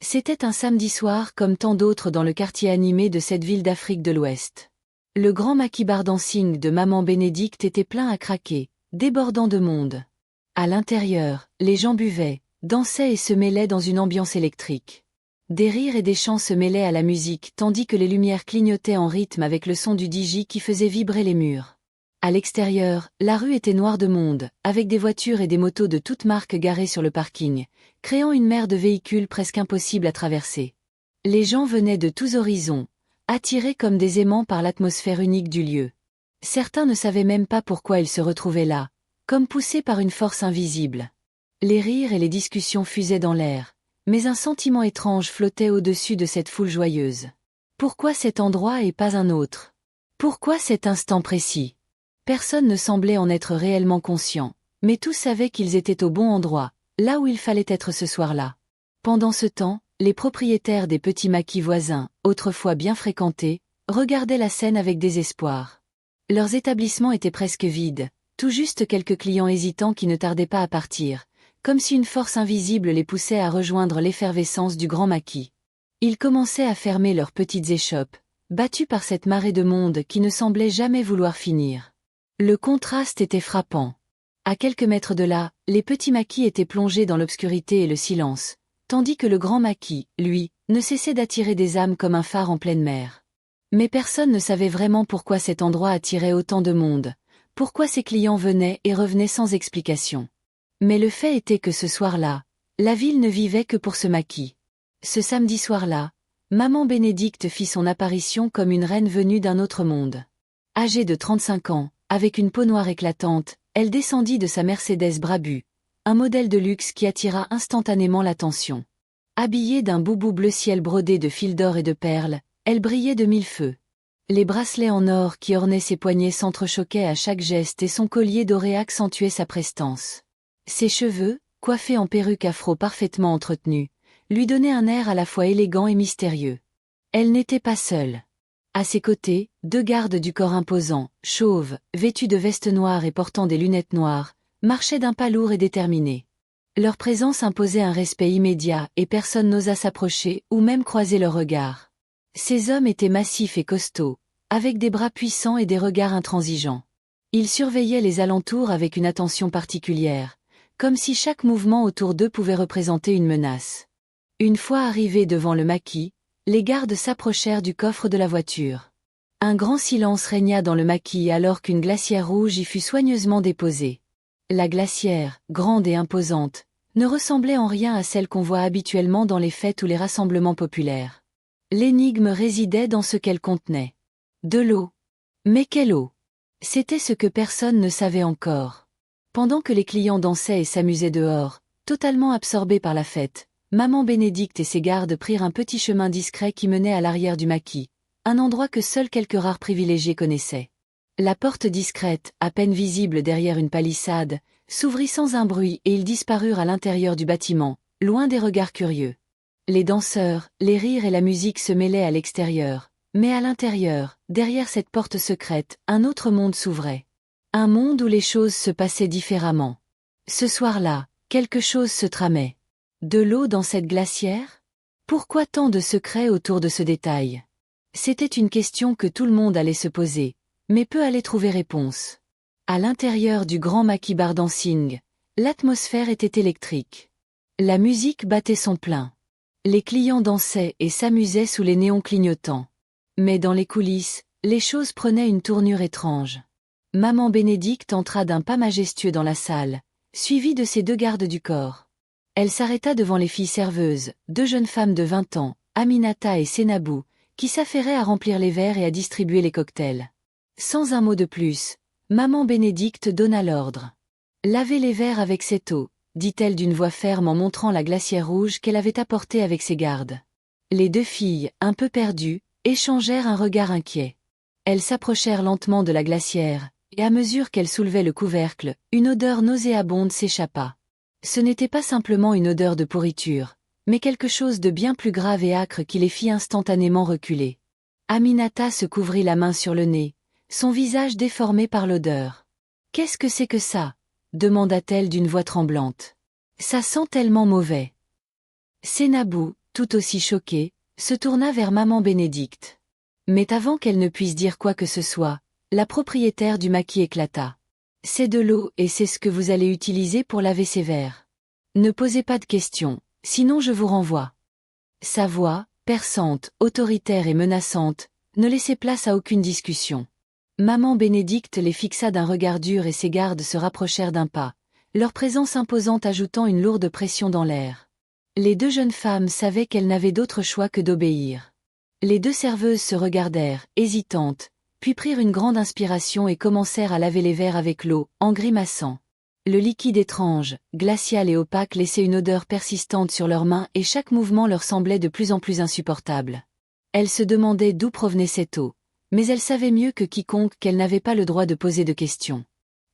C'était un samedi soir comme tant d'autres dans le quartier animé de cette ville d'Afrique de l'Ouest. Le grand maquis bar dancing de Maman Bénédicte était plein à craquer, débordant de monde. À l'intérieur, les gens buvaient, dansaient et se mêlaient dans une ambiance électrique. Des rires et des chants se mêlaient à la musique tandis que les lumières clignotaient en rythme avec le son du DJ qui faisait vibrer les murs. À l'extérieur, la rue était noire de monde, avec des voitures et des motos de toutes marques garées sur le parking, créant une mer de véhicules presque impossible à traverser. Les gens venaient de tous horizons, attirés comme des aimants par l'atmosphère unique du lieu. Certains ne savaient même pas pourquoi ils se retrouvaient là, comme poussés par une force invisible. Les rires et les discussions fusaient dans l'air, mais un sentiment étrange flottait au-dessus de cette foule joyeuse. Pourquoi cet endroit et pas un autre? Pourquoi cet instant précis? Personne ne semblait en être réellement conscient, mais tous savaient qu'ils étaient au bon endroit, là où il fallait être ce soir-là. Pendant ce temps, les propriétaires des petits maquis voisins, autrefois bien fréquentés, regardaient la scène avec désespoir. Leurs établissements étaient presque vides, tout juste quelques clients hésitants qui ne tardaient pas à partir, comme si une force invisible les poussait à rejoindre l'effervescence du grand maquis. Ils commençaient à fermer leurs petites échoppes, battus par cette marée de monde qui ne semblait jamais vouloir finir. Le contraste était frappant. À quelques mètres de là, les petits maquis étaient plongés dans l'obscurité et le silence, tandis que le grand maquis, lui, ne cessait d'attirer des âmes comme un phare en pleine mer. Mais personne ne savait vraiment pourquoi cet endroit attirait autant de monde, pourquoi ses clients venaient et revenaient sans explication. Mais le fait était que ce soir-là, la ville ne vivait que pour ce maquis. Ce samedi soir-là, Maman Bénédicte fit son apparition comme une reine venue d'un autre monde. Âgée de 35 ans, avec une peau noire éclatante, elle descendit de sa Mercedes Brabus, un modèle de luxe qui attira instantanément l'attention. Habillée d'un boubou bleu ciel brodé de fils d'or et de perles, elle brillait de mille feux. Les bracelets en or qui ornaient ses poignets s'entrechoquaient à chaque geste et son collier doré accentuait sa prestance. Ses cheveux, coiffés en perruque afro parfaitement entretenue, lui donnaient un air à la fois élégant et mystérieux. Elle n'était pas seule. À ses côtés, deux gardes du corps imposant, chauves, vêtus de vestes noires et portant des lunettes noires, marchaient d'un pas lourd et déterminé. Leur présence imposait un respect immédiat et personne n'osa s'approcher ou même croiser leurs regards. Ces hommes étaient massifs et costauds, avec des bras puissants et des regards intransigeants. Ils surveillaient les alentours avec une attention particulière, comme si chaque mouvement autour d'eux pouvait représenter une menace. Une fois arrivés devant le maquis, les gardes s'approchèrent du coffre de la voiture. Un grand silence régna dans le maquis alors qu'une glacière rouge y fut soigneusement déposée. La glacière, grande et imposante, ne ressemblait en rien à celle qu'on voit habituellement dans les fêtes ou les rassemblements populaires. L'énigme résidait dans ce qu'elle contenait. De l'eau. Mais quelle eau? C'était ce que personne ne savait encore. Pendant que les clients dansaient et s'amusaient dehors, totalement absorbés par la fête, Maman Bénédicte et ses gardes prirent un petit chemin discret qui menait à l'arrière du maquis, un endroit que seuls quelques rares privilégiés connaissaient. La porte discrète, à peine visible derrière une palissade, s'ouvrit sans un bruit et ils disparurent à l'intérieur du bâtiment, loin des regards curieux. Les danseurs, les rires et la musique se mêlaient à l'extérieur, mais à l'intérieur, derrière cette porte secrète, un autre monde s'ouvrait. Un monde où les choses se passaient différemment. Ce soir-là, quelque chose se tramait. De l'eau dans cette glacière? Pourquoi tant de secrets autour de ce détail? C'était une question que tout le monde allait se poser, mais peu allait trouver réponse. À l'intérieur du grand maquis bar dancing, l'atmosphère était électrique. La musique battait son plein. Les clients dansaient et s'amusaient sous les néons clignotants. Mais dans les coulisses, les choses prenaient une tournure étrange. Maman Bénédicte entra d'un pas majestueux dans la salle, suivie de ses deux gardes du corps. Elle s'arrêta devant les filles serveuses, deux jeunes femmes de 20 ans, Aminata et Senabou, qui s'affairaient à remplir les verres et à distribuer les cocktails. Sans un mot de plus, Maman Bénédicte donna l'ordre. « Lavez les verres avec cette eau », dit-elle d'une voix ferme en montrant la glacière rouge qu'elle avait apportée avec ses gardes. Les deux filles, un peu perdues, échangèrent un regard inquiet. Elles s'approchèrent lentement de la glacière, et à mesure qu'elles soulevaient le couvercle, une odeur nauséabonde s'échappa. Ce n'était pas simplement une odeur de pourriture, mais quelque chose de bien plus grave et âcre qui les fit instantanément reculer. Aminata se couvrit la main sur le nez, son visage déformé par l'odeur. « Qu'est-ce que c'est que ça ?» demanda-t-elle d'une voix tremblante. « Ça sent tellement mauvais. » Senabou, tout aussi choquée, se tourna vers maman Bénédicte. Mais avant qu'elle ne puisse dire quoi que ce soit, la propriétaire du maquis éclata. C'est de l'eau et c'est ce que vous allez utiliser pour laver ces verres. Ne posez pas de questions, sinon je vous renvoie. Sa voix, perçante, autoritaire et menaçante, ne laissait place à aucune discussion. Maman Bénédicte les fixa d'un regard dur et ses gardes se rapprochèrent d'un pas, leur présence imposante ajoutant une lourde pression dans l'air. Les deux jeunes femmes savaient qu'elles n'avaient d'autre choix que d'obéir. Les deux serveuses se regardèrent, hésitantes, puis prirent une grande inspiration et commencèrent à laver les verres avec l'eau, en grimaçant. Le liquide étrange, glacial et opaque laissait une odeur persistante sur leurs mains et chaque mouvement leur semblait de plus en plus insupportable. Elles se demandaient d'où provenait cette eau, mais elles savaient mieux que quiconque qu'elles n'avaient pas le droit de poser de questions.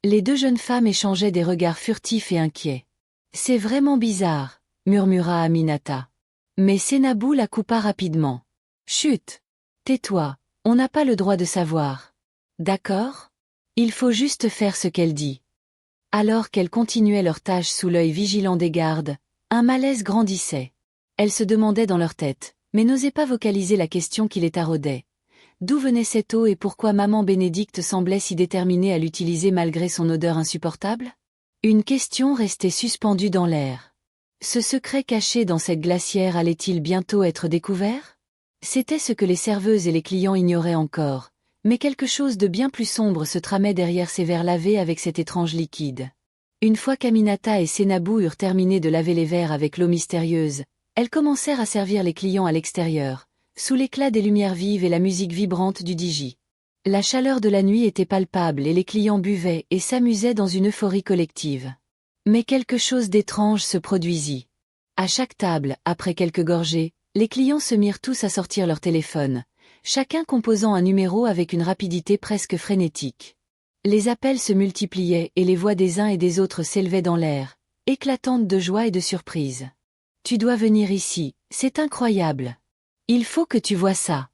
Les deux jeunes femmes échangeaient des regards furtifs et inquiets. « C'est vraiment bizarre », murmura Aminata. Mais Sénabou la coupa rapidement. « Chut! Tais-toi, on n'a pas le droit de savoir. D'accord? Il faut juste faire ce qu'elle dit. » Alors qu'elles continuaient leur tâche sous l'œil vigilant des gardes, un malaise grandissait. Elles se demandaient dans leur tête, mais n'osaient pas vocaliser la question qui les taraudait. D'où venait cette eau et pourquoi maman Bénédicte semblait si déterminée à l'utiliser malgré son odeur insupportable? Une question restait suspendue dans l'air. Ce secret caché dans cette glacière allait-il bientôt être découvert? C'était ce que les serveuses et les clients ignoraient encore, mais quelque chose de bien plus sombre se tramait derrière ces verres lavés avec cet étrange liquide. Une fois qu'Aminata et Sénabou eurent terminé de laver les verres avec l'eau mystérieuse, elles commencèrent à servir les clients à l'extérieur, sous l'éclat des lumières vives et la musique vibrante du DJ. La chaleur de la nuit était palpable et les clients buvaient et s'amusaient dans une euphorie collective. Mais quelque chose d'étrange se produisit. À chaque table, après quelques gorgées, les clients se mirent tous à sortir leur téléphone, chacun composant un numéro avec une rapidité presque frénétique. Les appels se multipliaient et les voix des uns et des autres s'élevaient dans l'air, éclatantes de joie et de surprise. « Tu dois venir ici, c'est incroyable. Il faut que tu vois ça. »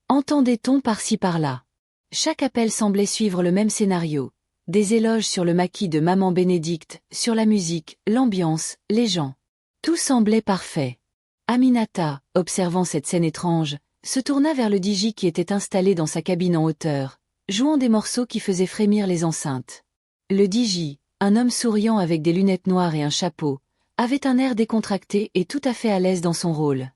Entendait-on par-ci par-là. Chaque appel semblait suivre le même scénario. Des éloges sur le maquis de maman Bénédicte, sur la musique, l'ambiance, les gens. Tout semblait parfait. Aminata, observant cette scène étrange, se tourna vers le DJ qui était installé dans sa cabine en hauteur, jouant des morceaux qui faisaient frémir les enceintes. Le DJ, un homme souriant avec des lunettes noires et un chapeau, avait un air décontracté et tout à fait à l'aise dans son rôle.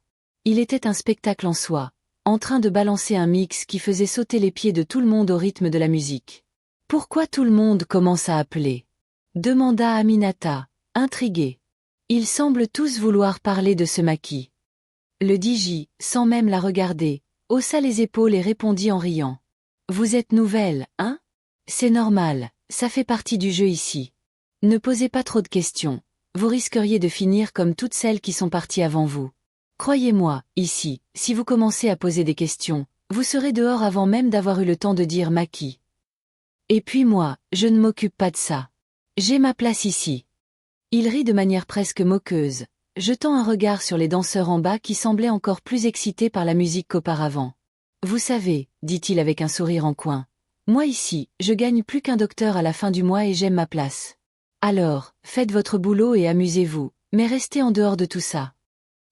Il était un spectacle en soi, en train de balancer un mix qui faisait sauter les pieds de tout le monde au rythme de la musique. « Pourquoi tout le monde commence à appeler ?» demanda Aminata, intriguée. « Ils semblent tous vouloir parler de ce maquis. » Le DJ, sans même la regarder, haussa les épaules et répondit en riant. « Vous êtes nouvelle, hein? C'est normal, ça fait partie du jeu ici. Ne posez pas trop de questions, vous risqueriez de finir comme toutes celles qui sont parties avant vous. Croyez-moi, ici, si vous commencez à poser des questions, vous serez dehors avant même d'avoir eu le temps de dire maquis. Et puis moi, je ne m'occupe pas de ça. J'ai ma place ici. » Il rit de manière presque moqueuse, jetant un regard sur les danseurs en bas qui semblaient encore plus excités par la musique qu'auparavant. « Vous savez, dit-il avec un sourire en coin, moi ici, je gagne plus qu'un docteur à la fin du mois et j'aime ma place. Alors, faites votre boulot et amusez-vous, mais restez en dehors de tout ça. »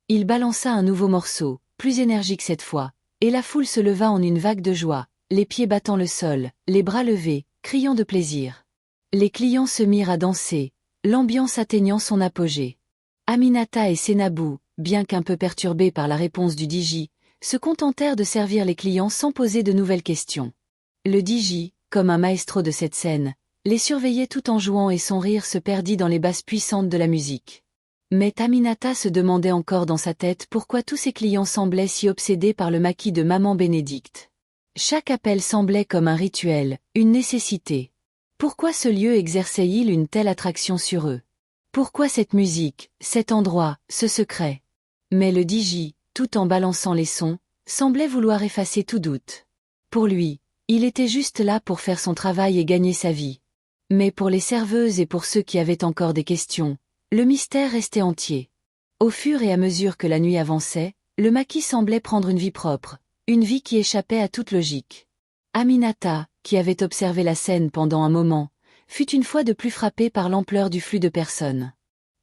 Il balança un nouveau morceau, plus énergique cette fois, et la foule se leva en une vague de joie, les pieds battant le sol, les bras levés, criant de plaisir. Les clients se mirent à danser, l'ambiance atteignant son apogée. Aminata et Sénabou, bien qu'un peu perturbés par la réponse du DJ, se contentèrent de servir les clients sans poser de nouvelles questions. Le DJ, comme un maestro de cette scène, les surveillait tout en jouant et son rire se perdit dans les basses puissantes de la musique. Mais Aminata se demandait encore dans sa tête pourquoi tous ses clients semblaient si obsédés par le maquis de maman Bénédicte. Chaque appel semblait comme un rituel, une nécessité. Pourquoi ce lieu exerçait-il une telle attraction sur eux? Pourquoi cette musique, cet endroit, ce secret? Mais le DJ, tout en balançant les sons, semblait vouloir effacer tout doute. Pour lui, il était juste là pour faire son travail et gagner sa vie. Mais pour les serveuses et pour ceux qui avaient encore des questions, le mystère restait entier. Au fur et à mesure que la nuit avançait, le maquis semblait prendre une vie propre, une vie qui échappait à toute logique. Aminata, qui avait observé la scène pendant un moment, fut une fois de plus frappée par l'ampleur du flux de personnes.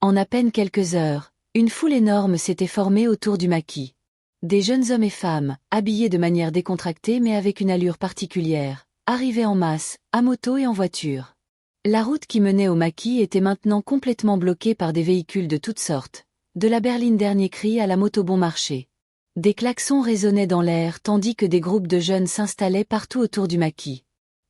En à peine quelques heures, Une foule énorme s'était formée autour du maquis. Des jeunes hommes et femmes, habillés de manière décontractée mais avec une allure particulière, arrivaient en masse, à moto et en voiture. La route qui menait au maquis était maintenant complètement bloquée par des véhicules de toutes sortes, de la berline dernier cri à la moto bon marché. Des klaxons résonnaient dans l'air tandis que des groupes de jeunes s'installaient partout autour du maquis.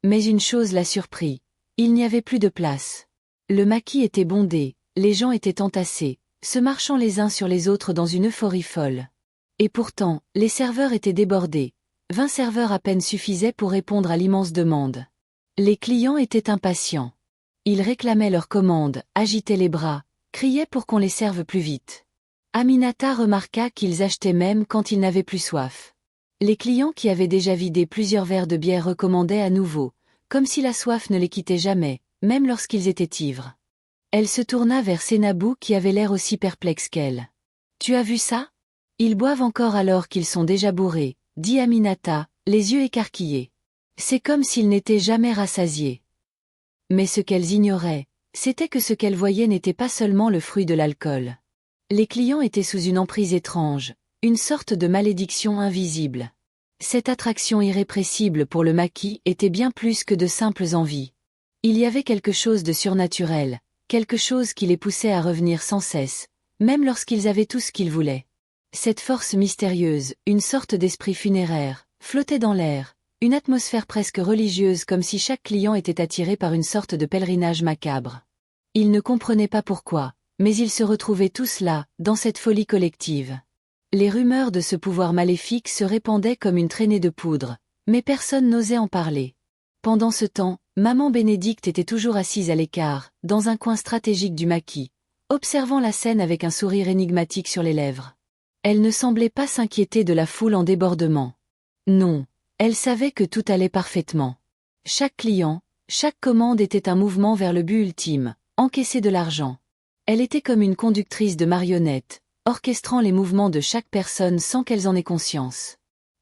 Mais une chose la surprit, il n'y avait plus de place. Le maquis était bondé, les gens étaient entassés, se marchant les uns sur les autres dans une euphorie folle. Et pourtant, les serveurs étaient débordés. 20 serveurs à peine suffisaient pour répondre à l'immense demande. Les clients étaient impatients. Ils réclamaient leurs commandes, agitaient les bras, criaient pour qu'on les serve plus vite. Aminata remarqua qu'ils achetaient même quand ils n'avaient plus soif. Les clients qui avaient déjà vidé plusieurs verres de bière recommandaient à nouveau, comme si la soif ne les quittait jamais, même lorsqu'ils étaient ivres. Elle se tourna vers Senabou qui avait l'air aussi perplexe qu'elle. « Tu as vu ça ? Ils boivent encore alors qu'ils sont déjà bourrés, » dit Aminata, les yeux écarquillés. C'est comme s'ils n'étaient jamais rassasiés. Mais ce qu'elles ignoraient, c'était que ce qu'elles voyaient n'était pas seulement le fruit de l'alcool. Les clients étaient sous une emprise étrange, une sorte de malédiction invisible. Cette attraction irrépressible pour le maquis était bien plus que de simples envies. Il y avait quelque chose de surnaturel, quelque chose qui les poussait à revenir sans cesse, même lorsqu'ils avaient tout ce qu'ils voulaient. Cette force mystérieuse, une sorte d'esprit funéraire, flottait dans l'air, une atmosphère presque religieuse comme si chaque client était attiré par une sorte de pèlerinage macabre. Ils ne comprenaient pas pourquoi, mais ils se retrouvaient tous là, dans cette folie collective. Les rumeurs de ce pouvoir maléfique se répandaient comme une traînée de poudre, mais personne n'osait en parler. Pendant ce temps, maman Bénédicte était toujours assise à l'écart, dans un coin stratégique du maquis, observant la scène avec un sourire énigmatique sur les lèvres. Elle ne semblait pas s'inquiéter de la foule en débordement. Non, elle savait que tout allait parfaitement. Chaque client, chaque commande était un mouvement vers le but ultime, encaisser de l'argent. Elle était comme une conductrice de marionnettes, orchestrant les mouvements de chaque personne sans qu'elles en aient conscience.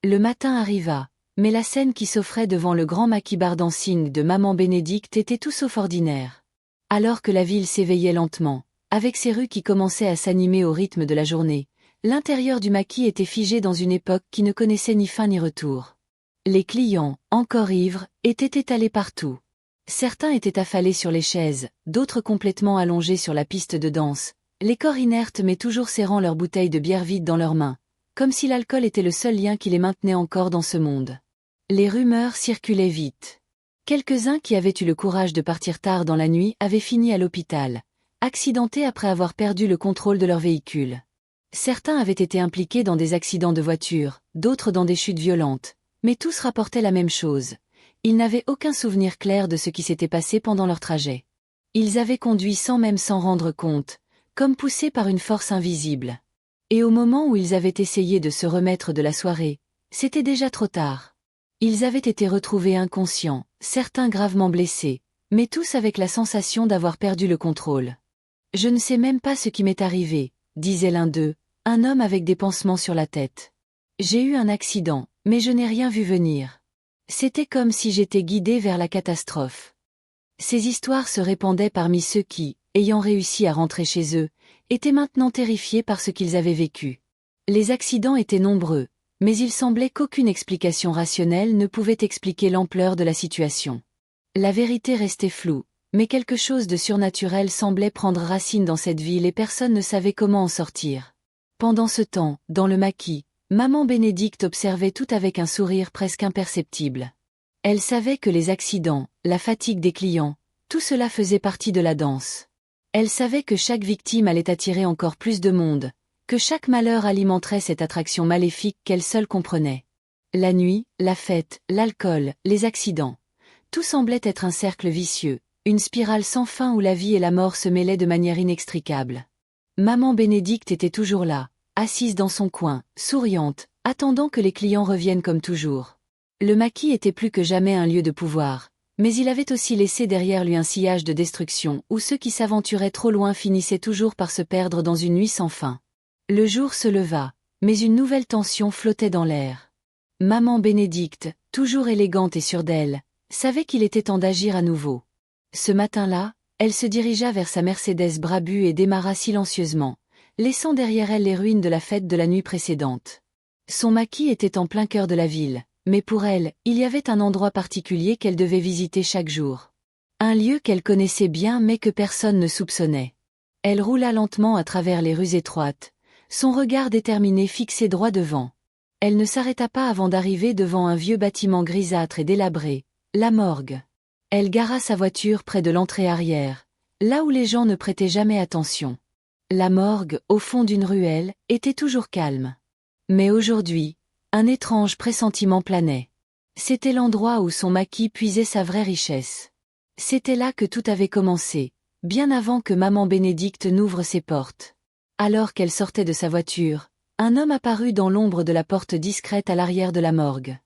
Le matin arriva, mais la scène qui s'offrait devant le grand maquis bar dancing de maman Bénédicte était tout sauf ordinaire. Alors que la ville s'éveillait lentement, avec ses rues qui commençaient à s'animer au rythme de la journée, l'intérieur du maquis était figé dans une époque qui ne connaissait ni fin ni retour. Les clients, encore ivres, étaient étalés partout. Certains étaient affalés sur les chaises, d'autres complètement allongés sur la piste de danse, les corps inertes mais toujours serrant leurs bouteilles de bière vide dans leurs mains, comme si l'alcool était le seul lien qui les maintenait encore dans ce monde. Les rumeurs circulaient vite. Quelques-uns qui avaient eu le courage de partir tard dans la nuit avaient fini à l'hôpital, accidentés après avoir perdu le contrôle de leur véhicule. Certains avaient été impliqués dans des accidents de voiture, d'autres dans des chutes violentes, mais tous rapportaient la même chose. Ils n'avaient aucun souvenir clair de ce qui s'était passé pendant leur trajet. Ils avaient conduit sans même s'en rendre compte, comme poussés par une force invisible. Et au moment où ils avaient essayé de se remettre de la soirée, c'était déjà trop tard. Ils avaient été retrouvés inconscients, certains gravement blessés, mais tous avec la sensation d'avoir perdu le contrôle. « Je ne sais même pas ce qui m'est arrivé », disait l'un d'eux, un homme avec des pansements sur la tête. « J'ai eu un accident, mais je n'ai rien vu venir. C'était comme si j'étais guidé vers la catastrophe. » Ces histoires se répandaient parmi ceux qui, ayant réussi à rentrer chez eux, étaient maintenant terrifiés par ce qu'ils avaient vécu. Les accidents étaient nombreux, mais il semblait qu'aucune explication rationnelle ne pouvait expliquer l'ampleur de la situation. La vérité restait floue, mais quelque chose de surnaturel semblait prendre racine dans cette ville et personne ne savait comment en sortir. Pendant ce temps, dans le maquis, maman Bénédicte observait tout avec un sourire presque imperceptible. Elle savait que les accidents, la fatigue des clients, tout cela faisait partie de la danse. Elle savait que chaque victime allait attirer encore plus de monde, que chaque malheur alimenterait cette attraction maléfique qu'elle seule comprenait. La nuit, la fête, l'alcool, les accidents. Tout semblait être un cercle vicieux, une spirale sans fin où la vie et la mort se mêlaient de manière inextricable. Maman Bénédicte était toujours là, assise dans son coin, souriante, attendant que les clients reviennent comme toujours. Le maquis était plus que jamais un lieu de pouvoir, mais il avait aussi laissé derrière lui un sillage de destruction où ceux qui s'aventuraient trop loin finissaient toujours par se perdre dans une nuit sans fin. Le jour se leva, mais une nouvelle tension flottait dans l'air. Maman Bénédicte, toujours élégante et sûre d'elle, savait qu'il était temps d'agir à nouveau. Ce matin-là, elle se dirigea vers sa Mercedes Brabus et démarra silencieusement, laissant derrière elle les ruines de la fête de la nuit précédente. Son maquis était en plein cœur de la ville, mais pour elle, il y avait un endroit particulier qu'elle devait visiter chaque jour. Un lieu qu'elle connaissait bien mais que personne ne soupçonnait. Elle roula lentement à travers les rues étroites, son regard déterminé fixé droit devant. Elle ne s'arrêta pas avant d'arriver devant un vieux bâtiment grisâtre et délabré, la morgue. Elle gara sa voiture près de l'entrée arrière, là où les gens ne prêtaient jamais attention. La morgue, au fond d'une ruelle, était toujours calme. Mais aujourd'hui, un étrange pressentiment planait. C'était l'endroit où son maquis puisait sa vraie richesse. C'était là que tout avait commencé, bien avant que maman Bénédicte n'ouvre ses portes. Alors qu'elle sortait de sa voiture, un homme apparut dans l'ombre de la porte discrète à l'arrière de la morgue.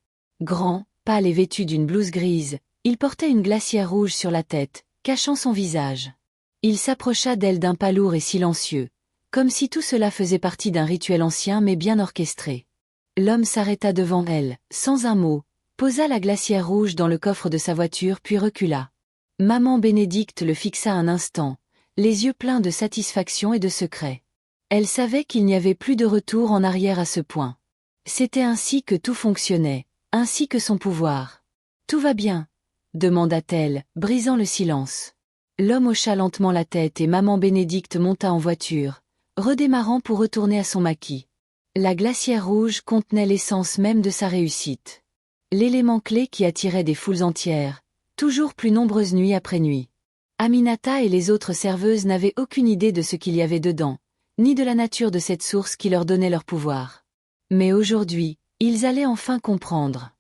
Grand, pâle et vêtu d'une blouse grise, il portait une glacière rouge sur la tête, cachant son visage. Il s'approcha d'elle d'un pas lourd et silencieux, comme si tout cela faisait partie d'un rituel ancien mais bien orchestré. L'homme s'arrêta devant elle, sans un mot, posa la glacière rouge dans le coffre de sa voiture puis recula. Maman Bénédicte le fixa un instant, les yeux pleins de satisfaction et de secret. Elle savait qu'il n'y avait plus de retour en arrière à ce point. C'était ainsi que tout fonctionnait, ainsi que son pouvoir. « Tout va bien ?» demanda-t-elle, brisant le silence. L'homme hocha lentement la tête et maman Bénédicte monta en voiture, redémarrant pour retourner à son maquis. La glacière rouge contenait l'essence même de sa réussite. L'élément clé qui attirait des foules entières, toujours plus nombreuses nuit après nuit. Aminata et les autres serveuses n'avaient aucune idée de ce qu'il y avait dedans, ni de la nature de cette source qui leur donnait leur pouvoir. Mais aujourd'hui, ils allaient enfin comprendre.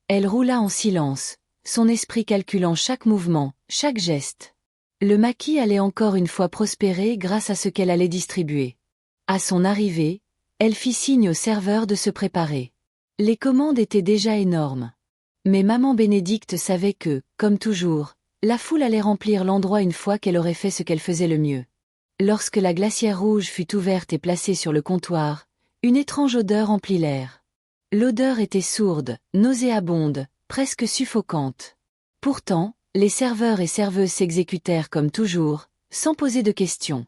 Elle roula en silence, son esprit calculant chaque mouvement, chaque geste. Le maquis allait encore une fois prospérer grâce à ce qu'elle allait distribuer. À son arrivée, elle fit signe aux serveurs de se préparer. Les commandes étaient déjà énormes. Mais maman Bénédicte savait que, comme toujours, la foule allait remplir l'endroit une fois qu'elle aurait fait ce qu'elle faisait le mieux. Lorsque la glacière rouge fut ouverte et placée sur le comptoir, une étrange odeur emplit l'air. L'odeur était sourde, nauséabonde, presque suffocante. Pourtant, les serveurs et serveuses s'exécutèrent comme toujours, sans poser de questions.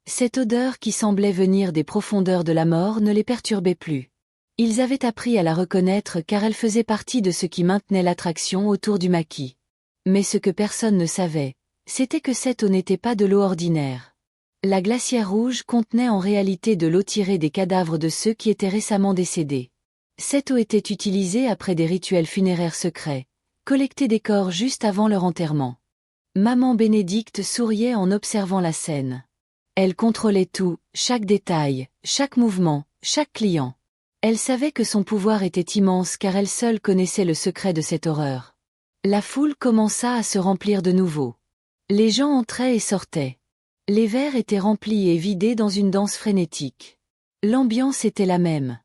Cette odeur qui semblait venir des profondeurs de la mort ne les perturbait plus. Ils avaient appris à la reconnaître car elle faisait partie de ce qui maintenait l'attraction autour du maquis. Mais ce que personne ne savait, c'était que cette eau n'était pas de l'eau ordinaire. La glacière rouge contenait en réalité de l'eau tirée des cadavres de ceux qui étaient récemment décédés. Cette eau était utilisée après des rituels funéraires secrets, collecter des corps juste avant leur enterrement. Maman Bénédicte souriait en observant la scène. Elle contrôlait tout, chaque détail, chaque mouvement, chaque client. Elle savait que son pouvoir était immense car elle seule connaissait le secret de cette horreur. La foule commença à se remplir de nouveau. Les gens entraient et sortaient. Les verres étaient remplis et vidés dans une danse frénétique. L'ambiance était la même.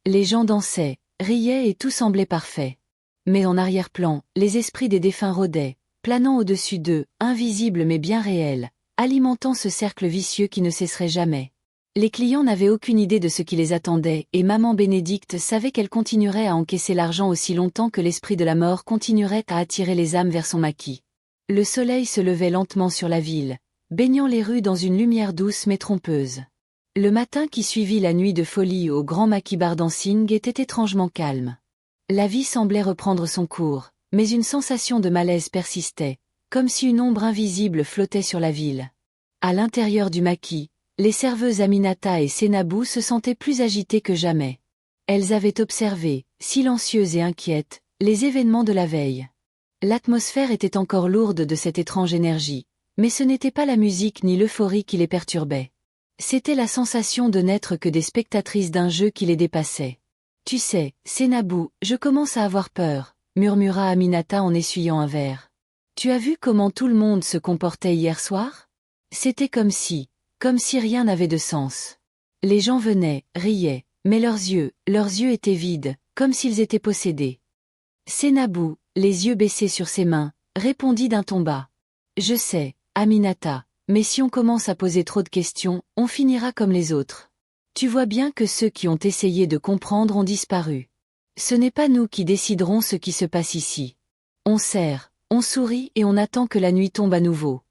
Les gens dansaient, riaient et tout semblait parfait. Mais en arrière-plan, les esprits des défunts rôdaient, planant au-dessus d'eux, invisibles mais bien réels, alimentant ce cercle vicieux qui ne cesserait jamais. Les clients n'avaient aucune idée de ce qui les attendait et maman Bénédicte savait qu'elle continuerait à encaisser l'argent aussi longtemps que l'esprit de la mort continuerait à attirer les âmes vers son maquis. Le soleil se levait lentement sur la ville, baignant les rues dans une lumière douce mais trompeuse. Le matin qui suivit la nuit de folie au grand maquis Bardancing était étrangement calme. La vie semblait reprendre son cours, mais une sensation de malaise persistait, comme si une ombre invisible flottait sur la ville. À l'intérieur du maquis, les serveuses Aminata et Sénabou se sentaient plus agitées que jamais. Elles avaient observé, silencieuses et inquiètes, les événements de la veille. L'atmosphère était encore lourde de cette étrange énergie, mais ce n'était pas la musique ni l'euphorie qui les perturbait. C'était la sensation de n'être que des spectatrices d'un jeu qui les dépassait. « Tu sais, Sénabou, je commence à avoir peur », murmura Aminata en essuyant un verre. « Tu as vu comment tout le monde se comportait hier soir ? C'était comme si rien n'avait de sens. Les gens venaient, riaient, mais leurs yeux étaient vides, comme s'ils étaient possédés. » Sénabou, les yeux baissés sur ses mains, répondit d'un ton bas. « Je sais, Aminata, mais si on commence à poser trop de questions, on finira comme les autres. Tu vois bien que ceux qui ont essayé de comprendre ont disparu. Ce n'est pas nous qui déciderons ce qui se passe ici. On serre, on sourit et on attend que la nuit tombe à nouveau. »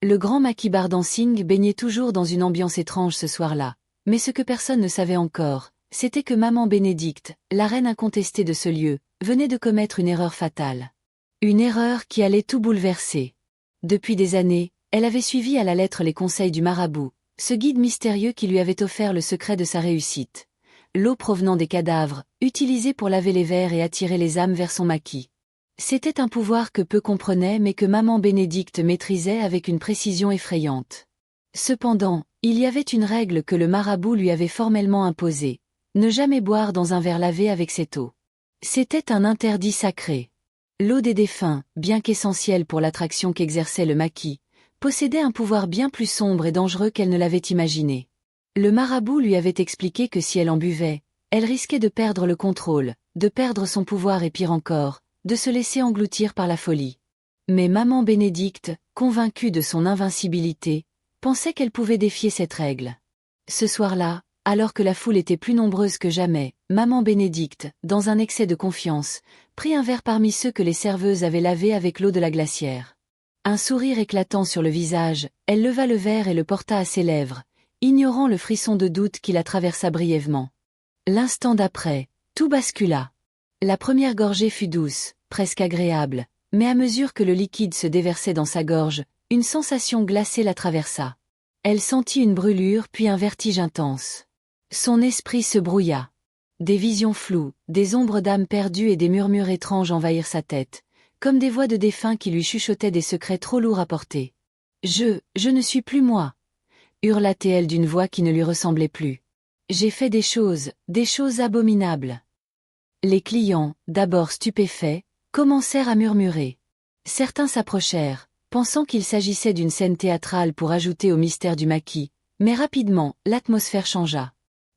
Le grand maquis Bardancing baignait toujours dans une ambiance étrange ce soir-là, Mais ce que personne ne savait encore, c'était que maman Bénédicte, la reine incontestée de ce lieu, venait de commettre une erreur fatale. Une erreur qui allait tout bouleverser. Depuis des années, elle avait suivi à la lettre les conseils du marabout, ce guide mystérieux qui lui avait offert le secret de sa réussite. L'eau provenant des cadavres, utilisée pour laver les vers et attirer les âmes vers son maquis. C'était un pouvoir que peu comprenaient mais que maman Bénédicte maîtrisait avec une précision effrayante. Cependant, il y avait une règle que le marabout lui avait formellement imposée. Ne jamais boire dans un verre lavé avec cette eau. C'était un interdit sacré. L'eau des défunts, bien qu'essentielle pour l'attraction qu'exerçait le maquis, possédait un pouvoir bien plus sombre et dangereux qu'elle ne l'avait imaginé. Le marabout lui avait expliqué que si elle en buvait, elle risquait de perdre le contrôle, de perdre son pouvoir et pire encore, de se laisser engloutir par la folie. Mais maman Bénédicte, convaincue de son invincibilité, pensait qu'elle pouvait défier cette règle. Ce soir-là, alors que la foule était plus nombreuse que jamais, maman Bénédicte, dans un excès de confiance, prit un verre parmi ceux que les serveuses avaient lavés avec l'eau de la glacière. Un sourire éclatant sur le visage, elle leva le verre et le porta à ses lèvres, ignorant le frisson de doute qui la traversa brièvement. L'instant d'après, tout bascula. La première gorgée fut douce, presque agréable, mais à mesure que le liquide se déversait dans sa gorge, une sensation glacée la traversa. Elle sentit une brûlure puis un vertige intense. Son esprit se brouilla. Des visions floues, des ombres d'âmes perdues et des murmures étranges envahirent sa tête, comme des voix de défunts qui lui chuchotaient des secrets trop lourds à porter. Je ne suis plus moi, hurla-t-elle d'une voix qui ne lui ressemblait plus. J'ai fait des choses abominables. Les clients, d'abord stupéfaits, commencèrent à murmurer. Certains s'approchèrent, pensant qu'il s'agissait d'une scène théâtrale pour ajouter au mystère du maquis, mais rapidement, l'atmosphère changea.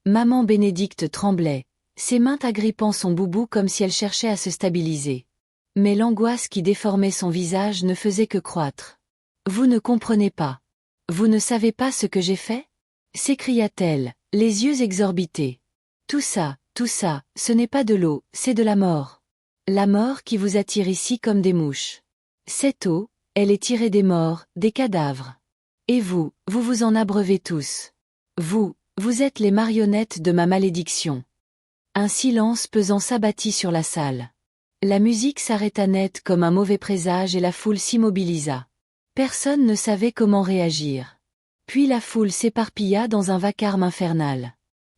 Maman Bénédicte tremblait, ses mains agrippant son boubou comme si elle cherchait à se stabiliser. Mais l'angoisse qui déformait son visage ne faisait que croître. « Vous ne comprenez pas. Vous ne savez pas ce que j'ai fait ?» s'écria-t-elle, les yeux exorbités. « Tout ça, ce n'est pas de l'eau, c'est de la mort. La mort qui vous attire ici comme des mouches. Cette eau, elle est tirée des morts, des cadavres. Et vous vous en abreuvez tous. Vous êtes les marionnettes de ma malédiction. » Un silence pesant s'abattit sur la salle. La musique s'arrêta net comme un mauvais présage et la foule s'immobilisa. Personne ne savait comment réagir. Puis la foule s'éparpilla dans un vacarme infernal.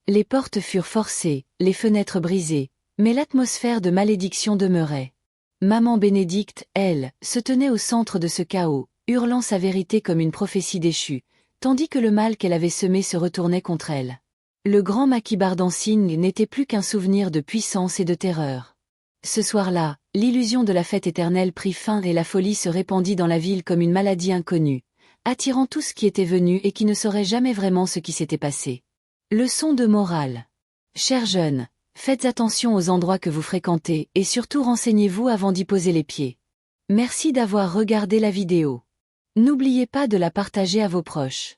Les portes furent forcées, les fenêtres brisées, mais l'atmosphère de malédiction demeurait. Maman Bénédicte, elle, se tenait au centre de ce chaos, hurlant sa vérité comme une prophétie déchue, tandis que le mal qu'elle avait semé se retournait contre elle. Le grand maquis Bardancing n'était plus qu'un souvenir de puissance et de terreur. Ce soir-là, l'illusion de la fête éternelle prit fin et la folie se répandit dans la ville comme une maladie inconnue, attirant tout ce qui était venu et qui ne saurait jamais vraiment ce qui s'était passé. Leçon de morale. Chers jeunes, faites attention aux endroits que vous fréquentez et surtout renseignez-vous avant d'y poser les pieds. Merci d'avoir regardé la vidéo. N'oubliez pas de la partager à vos proches.